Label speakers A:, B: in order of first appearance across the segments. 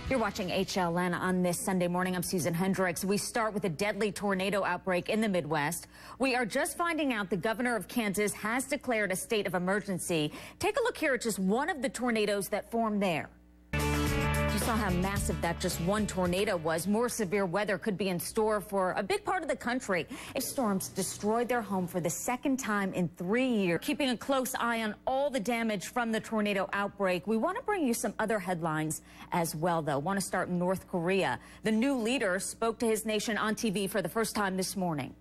A: You're watching HLN on this Sunday morning. I'm Susan Hendricks. We start with a deadly tornado outbreak in the Midwest. We are just finding out the governor of Kansas has declared a state of emergency. Take a look here at just one of the tornadoes that formed there. You saw how massive that just one tornado was. More severe weather could be in store for a big part of the country. Storms destroyed their home for the second time in 3 years. Keeping a close eye on all the damage from the tornado outbreak. We want to bring you some other headlines as well, though. Want to start in North Korea. The new leader spoke to his nation on TV for the first time this morning.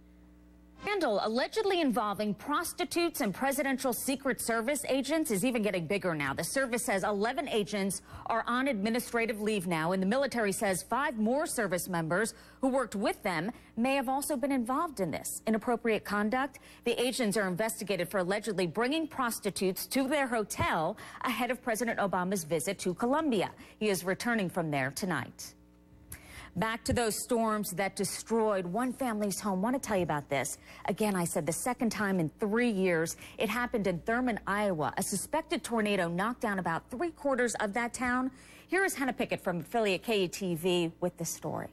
A: Scandal allegedly involving prostitutes and presidential Secret Service agents is even getting bigger now. The service says 11 agents are on administrative leave now, and the military says 5 more service members who worked with them may have also been involved in this inappropriate conduct. The agents are investigated for allegedly bringing prostitutes to their hotel ahead of President Obama's visit to Colombia. He is returning from there tonight. Back to those storms that destroyed one family's home. Want to tell you about this. Again, I said the second time in 3 years. It happened in Thurman, Iowa. A suspected tornado knocked down about 3/4 of that town. Here is Hannah Pickett from affiliate KUTV with the story.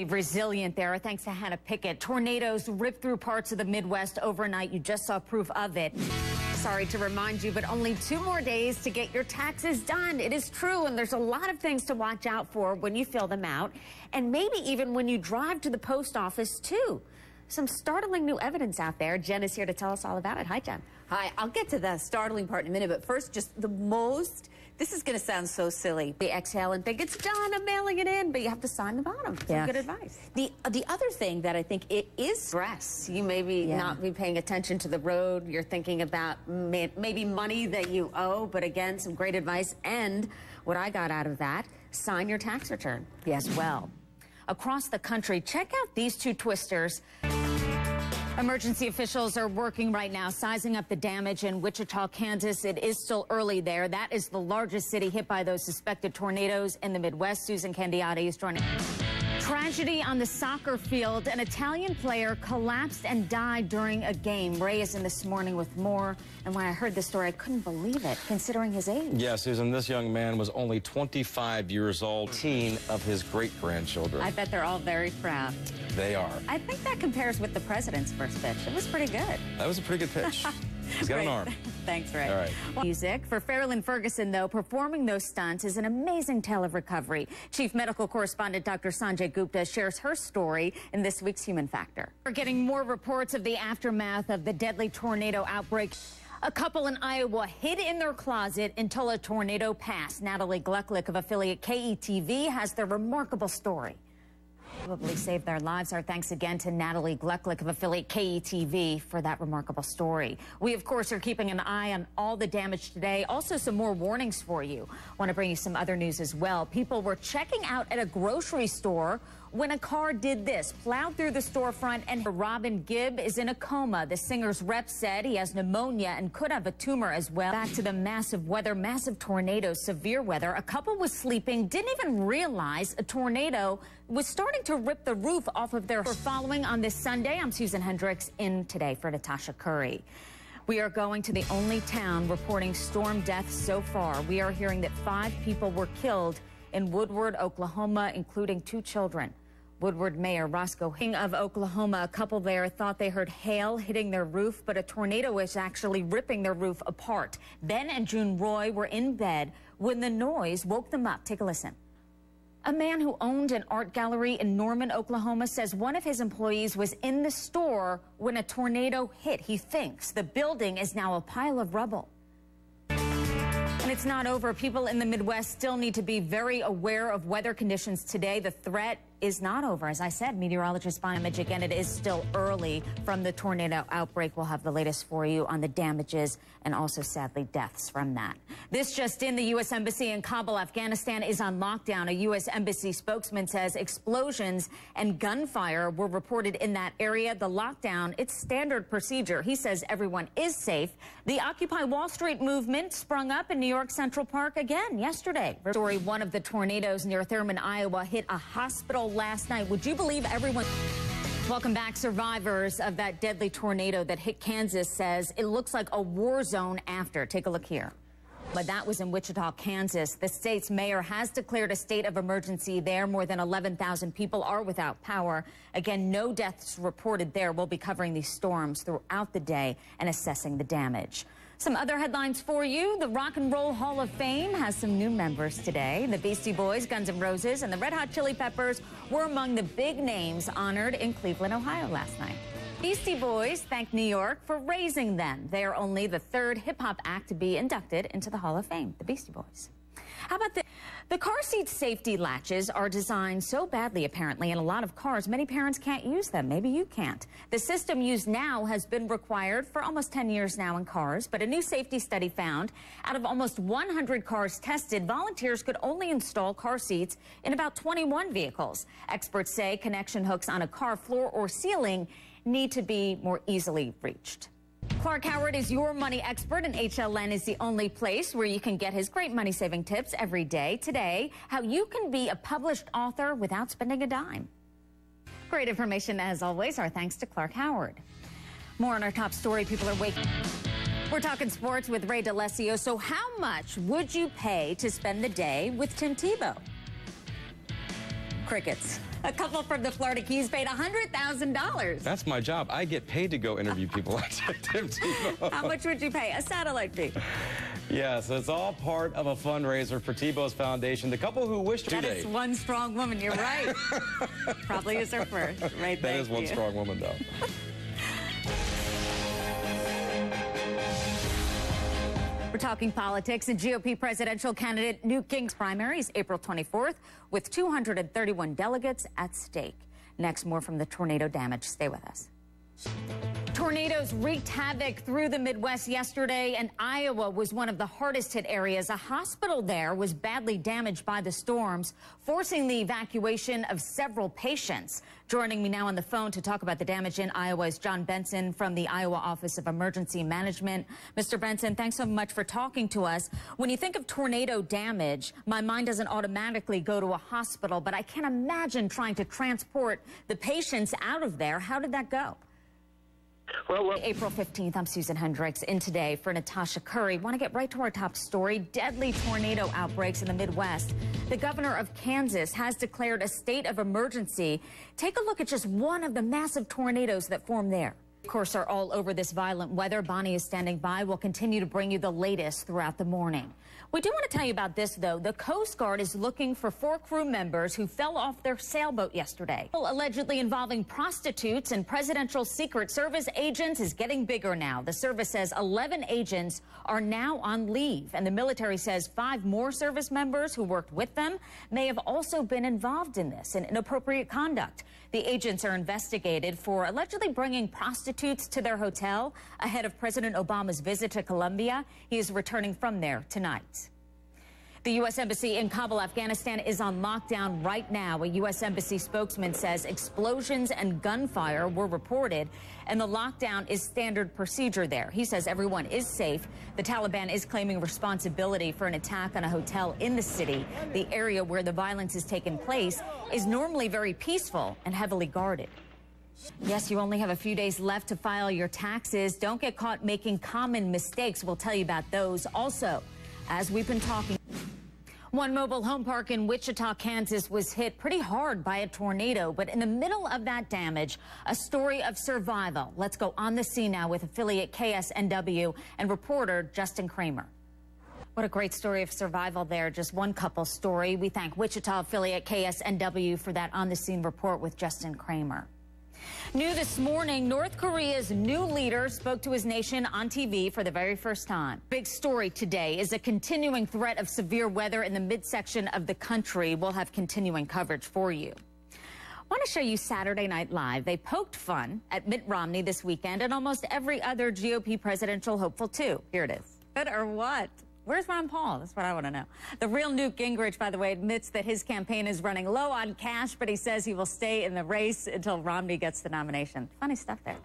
A: Resilient there, thanks to Hannah Pickett. Tornadoes ripped through parts of the Midwest overnight. You just saw proof of it. Sorry to remind you, but only 2 more days to get your taxes done. It is true, and there's a lot of things to watch out for when you fill them out, and maybe even when you drive to the post office, too. Some startling new evidence out there. Jen is here to tell us all about it. Hi, Jen.
B: Hi, I'll get to the startling part in a minute, but first, just this is going to sound so silly.
A: We exhale and think, it's done, I'm mailing it in, but you have to sign the bottom. Some good advice.
B: The other thing that I think it is
A: stress. You may not be paying attention to the road. You're thinking about maybe money that you owe, but again, some great advice. And what I got out of that, sign your tax return as well. Across the country, check out these 2 twisters. Emergency officials are working right now, sizing up the damage in Wichita, Kansas. It is still early there. That is the largest city hit by those suspected tornadoes in the Midwest. Susan Candiotti is joining. Tragedy on the soccer field. An Italian player collapsed and died during a game. Ray is in this morning with more. And when I heard this story, I couldn't believe it, considering his age.
C: Yeah, Susan, this young man was only 25 years old, teen of his great-grandchildren.
A: I bet they're all very proud.
C: They are.
A: I think that compares with the president's first pitch. It was pretty good.
C: That was a pretty good pitch. He's got an arm.
A: Thanks, Ray.
C: All right.
A: Music. For Farrellyn Ferguson, though, performing those stunts is an amazing tale of recovery. Chief Medical Correspondent Dr. Sanjay Gupta shares her story in this week's Human Factor. We're getting more reports of the aftermath of the deadly tornado outbreak. A couple in Iowa hid in their closet until a tornado passed. Natalie Glucklick of affiliate KETV has the remarkable story. Probably saved their lives. Our thanks again to Natalie Glucklick of affiliate KETV for that remarkable story. We, of course, are keeping an eye on all the damage today. Also, some more warnings for you. Want to bring you some other news as well. People were checking out at a grocery store when a car did this, plowed through the storefront, and Robin Gibb is in a coma. The singer's rep said he has pneumonia and could have a tumor as well. Back to the massive weather, massive tornadoes, severe weather. A couple was sleeping, didn't even realize a tornado was starting to rip the roof off of their... We're following on this Sunday. I'm Susan Hendricks in today for Natasha Curry. We are going to the only town reporting storm deaths so far. We are hearing that 5 people were killed in Woodward, Oklahoma, including 2 children. Woodward Mayor Roscoe King of Oklahoma, a couple there thought they heard hail hitting their roof, but a tornado was actually ripping their roof apart. Ben and June Roy were in bed when the noise woke them up. Take a listen. A man who owned an art gallery in Norman, Oklahoma, says one of his employees was in the store when a tornado hit. He thinks the building is now a pile of rubble. And it's not over. People in the Midwest still need to be very aware of weather conditions today. The threat is not over. As I said, meteorologists find damage. Again, it is still early from the tornado outbreak. We'll have the latest for you on the damages and also, sadly, deaths from that. This just in, the U.S. Embassy in Kabul, Afghanistan is on lockdown. A U.S. Embassy spokesman says explosions and gunfire were reported in that area. The lockdown, it's standard procedure. He says everyone is safe. The Occupy Wall Street movement sprung up in New York Central Park again yesterday. Story, one of the tornadoes near Thurman, Iowa, hit a hospital last night. Would you believe everyone... Welcome back. Survivors of that deadly tornado that hit Kansas says it looks like a war zone after. Take a look here. But that was in Wichita, Kansas. The state's mayor has declared a state of emergency there. More than 11,000 people are without power. Again, no deaths reported there. We'll be covering these storms throughout the day and assessing the damage. Some other headlines for you. The Rock and Roll Hall of Fame has some new members today. The Beastie Boys, Guns N' Roses, and the Red Hot Chili Peppers were among the big names honored in Cleveland, Ohio last night. Beastie Boys thanked New York for raising them. They are only the third hip-hop act to be inducted into the Hall of Fame, the Beastie Boys. How about the car seat safety latches are designed so badly, apparently, in a lot of cars, many parents can't use them. Maybe you can't. The system used now has been required for almost 10 years now in cars, but a new safety study found out of almost 100 cars tested, volunteers could only install car seats in about 21 vehicles. Experts say connection hooks on a car floor or ceiling need to be more easily reached. Clark Howard is your money expert, and HLN is the only place where you can get his great money-saving tips every day. Today, how you can be a published author without spending a dime. Great information, as always. Our thanks to Clark Howard. More on our top story. People are waking. We're talking sports with Ray DeLessio. So how much would you pay to spend the day with Tim Tebow? Crickets. A couple from the Florida Keys paid $100,000.
C: That's my job. I get paid to go interview people like Tim Tebow.
A: How much would you pay? A satellite fee.
C: Yes, it's all part of a fundraiser for Tebow's foundation. The couple who wished
A: That
C: today.
A: is one strong woman. You're right. Probably is her first. Right.
C: That is one strong woman, though.
A: We're talking politics, and GOP presidential candidate Newt Ging's primary is April 24th, with 231 delegates at stake. Next, more from the tornado damage. Stay with us. Tornadoes wreaked havoc through the Midwest yesterday, and Iowa was one of the hardest hit areas. A hospital there was badly damaged by the storms, forcing the evacuation of several patients. Joining me now on the phone to talk about the damage in Iowa is John Benson from the Iowa Office of Emergency Management. Mr. Benson, thanks so much for talking to us. When you think of tornado damage, my mind doesn't automatically go to a hospital, but I can't imagine trying to transport the patients out of there. How did that go?
D: Well,
A: April 15th, I'm Susan Hendricks, in Today for Natasha Curry. Want to get right to our top story, deadly tornado outbreaks in the Midwest. The governor of Kansas has declared a state of emergency. Take a look at just one of the massive tornadoes that formed there. Of course, are all over this violent weather. Bonnie is standing by. We'll continue to bring you the latest throughout the morning. We do want to tell you about this, though. The Coast Guard is looking for 4 crew members who fell off their sailboat yesterday. Allegedly involving prostitutes and presidential Secret Service agents is getting bigger now. The service says 11 agents are now on leave, and the military says 5 more service members who worked with them may have also been involved in this and inappropriate conduct. The agents are investigated for allegedly bringing prostitutes to their hotel ahead of President Obama's visit to Colombia. He is returning from there tonight. The U.S. Embassy in Kabul, Afghanistan is on lockdown right now. A U.S. Embassy spokesman says explosions and gunfire were reported, and the lockdown is standard procedure there. He says everyone is safe. The Taliban is claiming responsibility for an attack on a hotel in the city. The area where the violence has taken place is normally very peaceful and heavily guarded. Yes, you only have a few days left to file your taxes. Don't get caught making common mistakes. We'll tell you about those. Also, as we've been talking, one mobile home park in Wichita, Kansas was hit pretty hard by a tornado, but in the middle of that damage, a story of survival. Let's go on the scene now with affiliate KSNW and reporter Justin Kramer. What a great story of survival there. Just one couple's story. We thank Wichita affiliate KSNW for that on-the-scene report with Justin Kramer. New this morning, North Korea's new leader spoke to his nation on TV for the very first time. Big story today is a continuing threat of severe weather in the midsection of the country. We'll have continuing coverage for you. I want to show you Saturday Night Live. They poked fun at Mitt Romney this weekend and almost every other GOP presidential hopeful, too. Here it is. Good or what? Where's Ron Paul? That's what I want to know. The real Newt Gingrich, by the way, admits that his campaign is running low on cash, but he says he will stay in the race until Romney gets the nomination. Funny stuff there.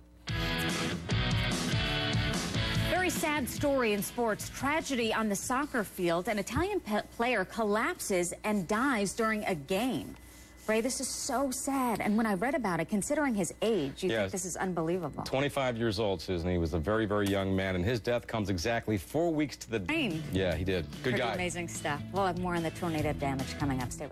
A: Very sad story in sports. Tragedy on the soccer field. An Italian player collapses and dies during a game. Ray, this is so sad. And when I read about it, considering his age, you think this is unbelievable.
C: 25 years old, Susan. He was a very, very young man, and his death comes exactly 4 weeks to the...
A: Rain.
C: Yeah, he did. Good
A: Pretty
C: guy.
A: amazing stuff. We'll have more on the tornado damage coming up. Stay with us.